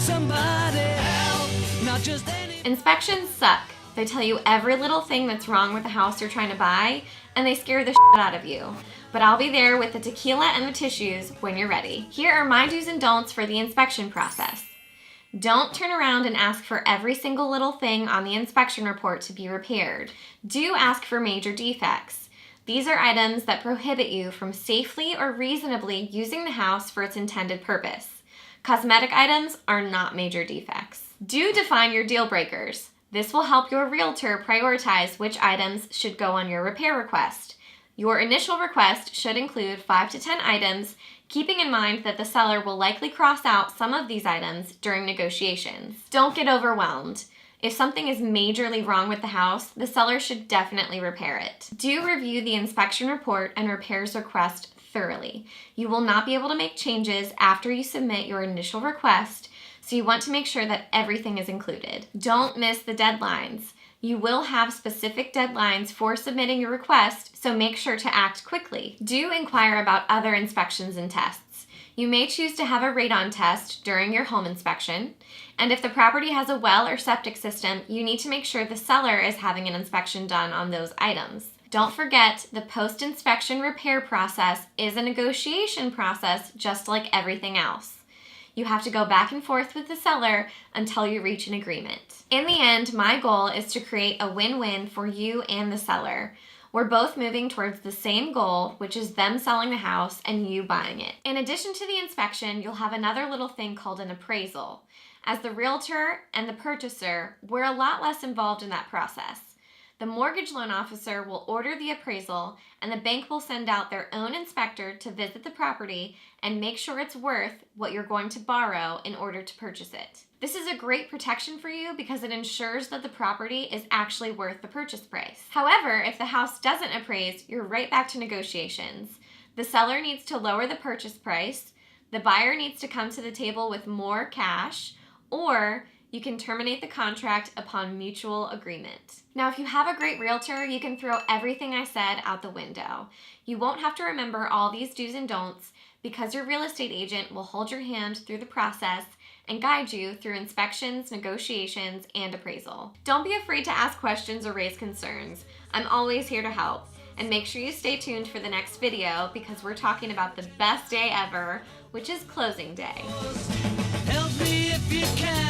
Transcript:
Somebody help, not just any. Inspections suck. They tell you every little thing that's wrong with the house you're trying to buy, and they scare the shit out of you. But I'll be there with the tequila and the tissues when you're ready. Here are my do's and don'ts for the inspection process. Don't turn around and ask for every single little thing on the inspection report to be repaired. Do ask for major defects. These are items that prohibit you from safely or reasonably using the house for its intended purpose. Cosmetic items are not major defects. Do define your deal breakers. This will help your realtor prioritize which items should go on your repair request. Your initial request should include 5 to 10 items, keeping in mind that the seller will likely cross out some of these items during negotiations. Don't get overwhelmed. If something is majorly wrong with the house, the seller should definitely repair it. Do review the inspection report and repairs request thoroughly. You will not be able to make changes after you submit your initial request, so you want to make sure that everything is included. Don't miss the deadlines. You will have specific deadlines for submitting your request, so make sure to act quickly. Do inquire about other inspections and tests. You may choose to have a radon test during your home inspection, and if the property has a well or septic system, you need to make sure the seller is having an inspection done on those items. Don't forget, the post-inspection repair process is a negotiation process just like everything else. You have to go back and forth with the seller until you reach an agreement. In the end, my goal is to create a win-win for you and the seller. We're both moving towards the same goal, which is them selling the house and you buying it. In addition to the inspection, you'll have another little thing called an appraisal. As the realtor and the purchaser, we're a lot less involved in that process. The mortgage loan officer will order the appraisal, and the bank will send out their own inspector to visit the property and make sure it's worth what you're going to borrow in order to purchase it. This is a great protection for you because it ensures that the property is actually worth the purchase price. However, if the house doesn't appraise, you're right back to negotiations. The seller needs to lower the purchase price, the buyer needs to come to the table with more cash, or you can terminate the contract upon mutual agreement. Now, if you have a great realtor, you can throw everything I said out the window. You won't have to remember all these do's and don'ts because your real estate agent will hold your hand through the process and guide you through inspections, negotiations, and appraisal. Don't be afraid to ask questions or raise concerns. I'm always here to help. And make sure you stay tuned for the next video because we're talking about the best day ever, which is closing day. Help me if you can.